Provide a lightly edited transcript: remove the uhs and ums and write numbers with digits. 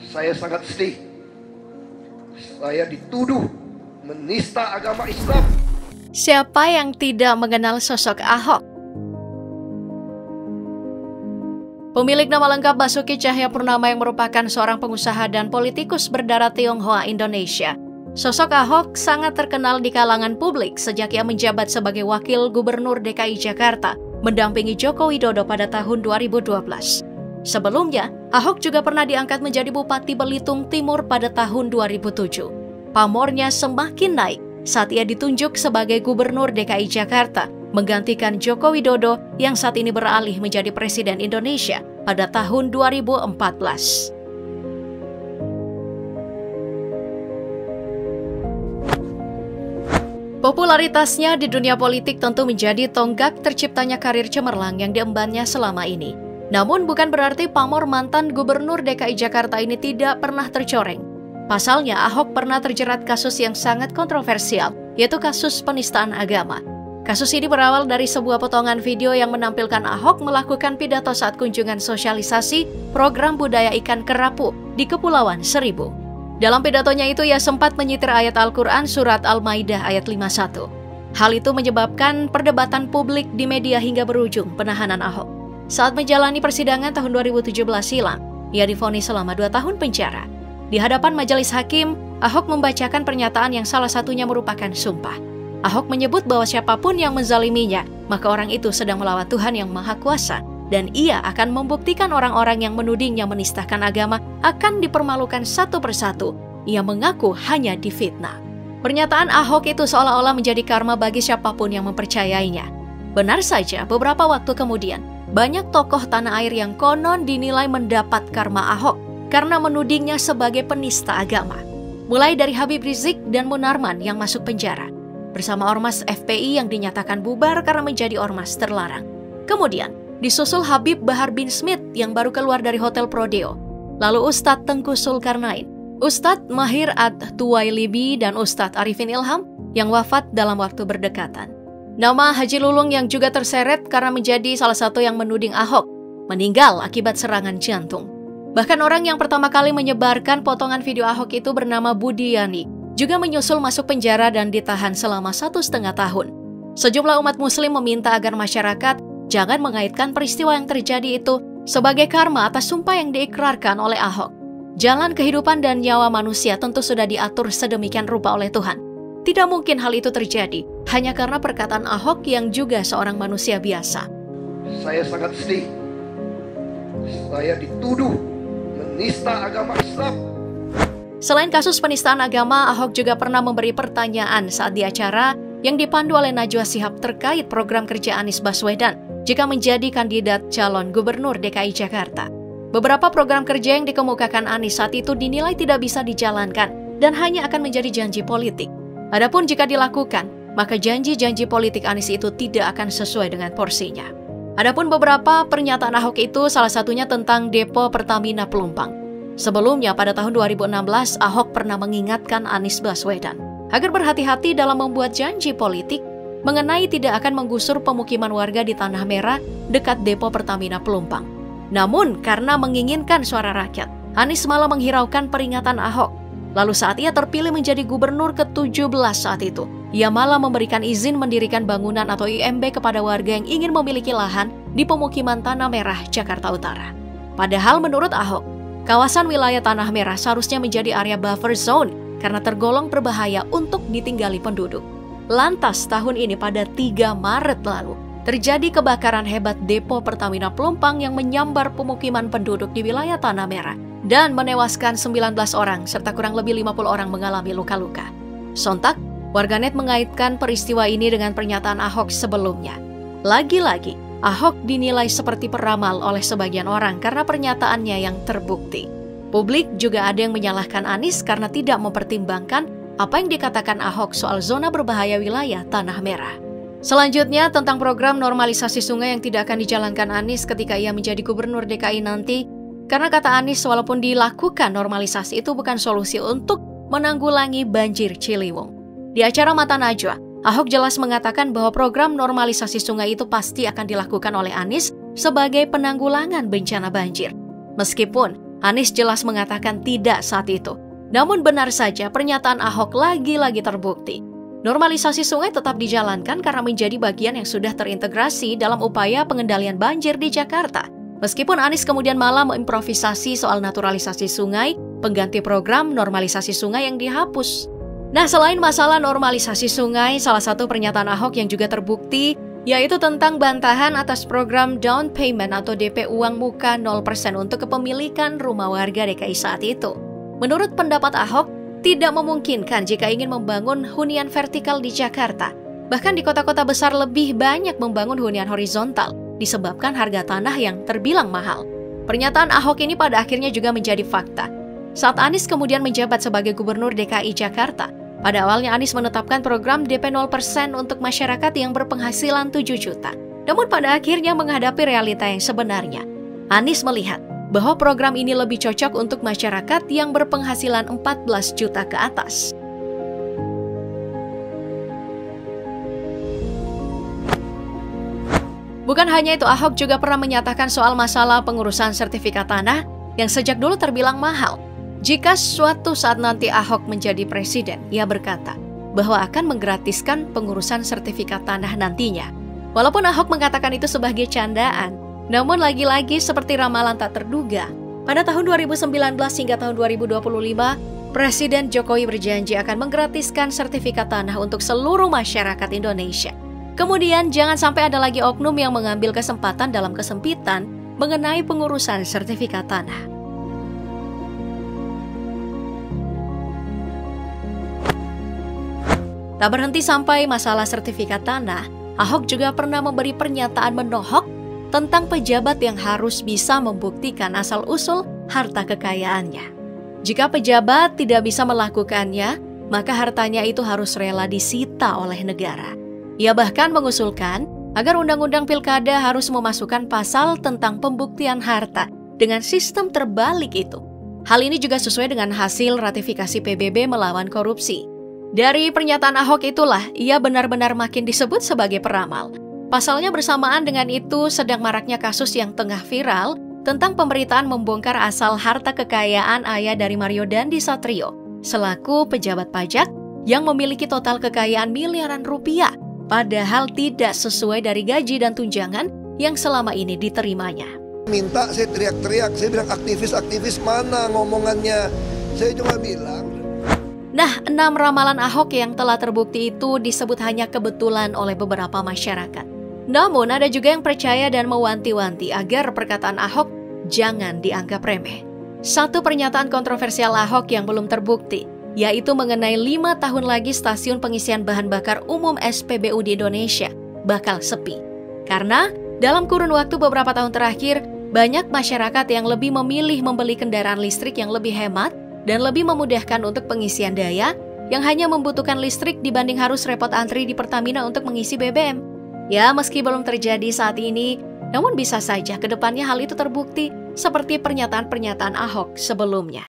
Saya sangat sedih. Saya dituduh menista agama Islam. Siapa yang tidak mengenal sosok Ahok? Pemilik nama lengkap Basuki Cahayapurnama yang merupakan seorang pengusaha dan politikus berdarah Tionghoa Indonesia. Sosok Ahok sangat terkenal di kalangan publik sejak ia menjabat sebagai Wakil Gubernur DKI Jakarta, mendampingi Joko Widodo pada tahun 2012. Sebelumnya, Ahok juga pernah diangkat menjadi Bupati Belitung Timur pada tahun 2007. Pamornya semakin naik saat ia ditunjuk sebagai Gubernur DKI Jakarta, menggantikan Joko Widodo yang saat ini beralih menjadi Presiden Indonesia pada tahun 2014. Popularitasnya di dunia politik tentu menjadi tonggak terciptanya karir cemerlang yang diembannya selama ini. Namun bukan berarti pamor mantan Gubernur DKI Jakarta ini tidak pernah tercoreng. Pasalnya, Ahok pernah terjerat kasus yang sangat kontroversial, yaitu kasus penistaan agama. Kasus ini berawal dari sebuah potongan video yang menampilkan Ahok melakukan pidato saat kunjungan sosialisasi program budaya ikan kerapu di Kepulauan Seribu. Dalam pidatonya itu, ia sempat menyitir ayat Al-Quran surat Al-Maidah ayat 51. Hal itu menyebabkan perdebatan publik di media hingga berujung penahanan Ahok. Saat menjalani persidangan tahun 2017 silam, ia divonis selama 2 tahun penjara. Di hadapan majelis hakim, Ahok membacakan pernyataan yang salah satunya merupakan sumpah. Ahok menyebut bahwa siapapun yang menzaliminya, maka orang itu sedang melawan Tuhan yang Maha Kuasa, dan ia akan membuktikan orang-orang yang menudingnya menistakan agama akan dipermalukan satu persatu. Ia mengaku hanya difitnah. Pernyataan Ahok itu seolah-olah menjadi karma bagi siapapun yang mempercayainya. Benar saja, beberapa waktu kemudian, banyak tokoh tanah air yang konon dinilai mendapat karma Ahok karena menudingnya sebagai penista agama. Mulai dari Habib Rizik dan Munarman yang masuk penjara, bersama ormas FPI yang dinyatakan bubar karena menjadi ormas terlarang. Kemudian, disusul Habib Bahar bin Smith yang baru keluar dari Hotel Prodeo, lalu Ustadz Tengku Zulkarnain, Ustadz Mahir Ad-Tuwailibi, dan Ustadz Arifin Ilham yang wafat dalam waktu berdekatan. Nama Haji Lulung yang juga terseret karena menjadi salah satu yang menuding Ahok, meninggal akibat serangan jantung. Bahkan orang yang pertama kali menyebarkan potongan video Ahok itu bernama Budi Yani, juga menyusul masuk penjara dan ditahan selama 1,5 tahun. Sejumlah umat muslim meminta agar masyarakat jangan mengaitkan peristiwa yang terjadi itu sebagai karma atas sumpah yang diikrarkan oleh Ahok. Jalan kehidupan dan nyawa manusia tentu sudah diatur sedemikian rupa oleh Tuhan. Tidak mungkin hal itu terjadi hanya karena perkataan Ahok yang juga seorang manusia biasa. Saya sangat sedih. Saya dituduh menista agama Islam. Selain kasus penistaan agama, Ahok juga pernah memberi pertanyaan saat di acara yang dipandu oleh Najwa Shihab terkait program kerja Anies Baswedan jika menjadi kandidat calon gubernur DKI Jakarta. Beberapa program kerja yang dikemukakan Anies saat itu dinilai tidak bisa dijalankan dan hanya akan menjadi janji politik. Adapun jika dilakukan, maka janji-janji politik Anies itu tidak akan sesuai dengan porsinya. Adapun beberapa pernyataan Ahok itu salah satunya tentang depo Pertamina Pelumpang. Sebelumnya pada tahun 2016, Ahok pernah mengingatkan Anies Baswedan agar berhati-hati dalam membuat janji politik mengenai tidak akan menggusur pemukiman warga di Tanah Merah dekat depo Pertamina Pelumpang. Namun karena menginginkan suara rakyat, Anies malah menghiraukan peringatan Ahok. Lalu saat ia terpilih menjadi gubernur ke-17 saat itu, ia malah memberikan izin mendirikan bangunan atau IMB kepada warga yang ingin memiliki lahan di pemukiman Tanah Merah, Jakarta Utara. Padahal menurut Ahok, kawasan wilayah Tanah Merah seharusnya menjadi area buffer zone karena tergolong berbahaya untuk ditinggali penduduk. Lantas tahun ini pada 3 Maret lalu, terjadi kebakaran hebat depo Pertamina Pelumpang yang menyambar pemukiman penduduk di wilayah Tanah Merah dan menewaskan 19 orang serta kurang lebih 50 orang mengalami luka-luka. Sontak, warganet mengaitkan peristiwa ini dengan pernyataan Ahok sebelumnya. Lagi-lagi, Ahok dinilai seperti peramal oleh sebagian orang karena pernyataannya yang terbukti. Publik juga ada yang menyalahkan Anies karena tidak mempertimbangkan apa yang dikatakan Ahok soal zona berbahaya wilayah Tanah Merah. Selanjutnya, tentang program normalisasi sungai yang tidak akan dijalankan Anies ketika ia menjadi gubernur DKI nanti, karena kata Anies walaupun dilakukan normalisasi itu bukan solusi untuk menanggulangi banjir Ciliwung. Di acara Mata Najwa, Ahok jelas mengatakan bahwa program normalisasi sungai itu pasti akan dilakukan oleh Anies sebagai penanggulangan bencana banjir. Meskipun Anies jelas mengatakan tidak saat itu. Namun benar saja pernyataan Ahok lagi-lagi terbukti. Normalisasi sungai tetap dijalankan karena menjadi bagian yang sudah terintegrasi dalam upaya pengendalian banjir di Jakarta. Meskipun Anies kemudian malah mengimprovisasi soal naturalisasi sungai, pengganti program normalisasi sungai yang dihapus. Nah, selain masalah normalisasi sungai, salah satu pernyataan Ahok yang juga terbukti yaitu tentang bantahan atas program down payment atau DP uang muka 0% untuk kepemilikan rumah warga DKI saat itu. Menurut pendapat Ahok, tidak memungkinkan jika ingin membangun hunian vertikal di Jakarta. Bahkan di kota-kota besar lebih banyak membangun hunian horizontal, disebabkan harga tanah yang terbilang mahal. Pernyataan Ahok ini pada akhirnya juga menjadi fakta. Saat Anies kemudian menjabat sebagai Gubernur DKI Jakarta, pada awalnya Anies menetapkan program DP 0% untuk masyarakat yang berpenghasilan 7 juta. Namun pada akhirnya menghadapi realita yang sebenarnya. Anies melihat bahwa program ini lebih cocok untuk masyarakat yang berpenghasilan 14 juta ke atas. Bukan hanya itu, Ahok juga pernah menyatakan soal masalah pengurusan sertifikat tanah yang sejak dulu terbilang mahal. Jika suatu saat nanti Ahok menjadi presiden, ia berkata bahwa akan menggratiskan pengurusan sertifikat tanah nantinya. Walaupun Ahok mengatakan itu sebagai candaan, namun lagi-lagi seperti ramalan tak terduga, pada tahun 2019 hingga tahun 2025, Presiden Jokowi berjanji akan menggratiskan sertifikat tanah untuk seluruh masyarakat Indonesia. Kemudian jangan sampai ada lagi oknum yang mengambil kesempatan dalam kesempitan mengenai pengurusan sertifikat tanah. Tak berhenti sampai masalah sertifikat tanah, Ahok juga pernah memberi pernyataan menohok tentang pejabat yang harus bisa membuktikan asal-usul harta kekayaannya. Jika pejabat tidak bisa melakukannya, maka hartanya itu harus rela disita oleh negara. Ia bahkan mengusulkan agar Undang-Undang Pilkada harus memasukkan pasal tentang pembuktian harta dengan sistem terbalik itu. Hal ini juga sesuai dengan hasil ratifikasi PBB melawan korupsi. Dari pernyataan Ahok itulah ia benar-benar makin disebut sebagai peramal. Pasalnya bersamaan dengan itu sedang maraknya kasus yang tengah viral tentang pemberitaan membongkar asal harta kekayaan ayah dari Mario Dandi Satrio selaku pejabat pajak yang memiliki total kekayaan miliaran rupiah, padahal tidak sesuai dari gaji dan tunjangan yang selama ini diterimanya. Minta, saya teriak-teriak, saya bilang aktivis-aktivis mana ngomongannya, saya cuma bilang. Nah, 6 ramalan Ahok yang telah terbukti itu disebut hanya kebetulan oleh beberapa masyarakat. Namun ada juga yang percaya dan mewanti-wanti agar perkataan Ahok jangan dianggap remeh. Satu pernyataan kontroversial Ahok yang belum terbukti, yaitu mengenai 5 tahun lagi stasiun pengisian bahan bakar umum SPBU di Indonesia bakal sepi. Karena dalam kurun waktu beberapa tahun terakhir, banyak masyarakat yang lebih memilih membeli kendaraan listrik yang lebih hemat dan lebih memudahkan untuk pengisian daya yang hanya membutuhkan listrik dibanding harus repot antri di Pertamina untuk mengisi BBM. Ya, meski belum terjadi saat ini, namun bisa saja ke depannya hal itu terbukti seperti pernyataan-pernyataan Ahok sebelumnya.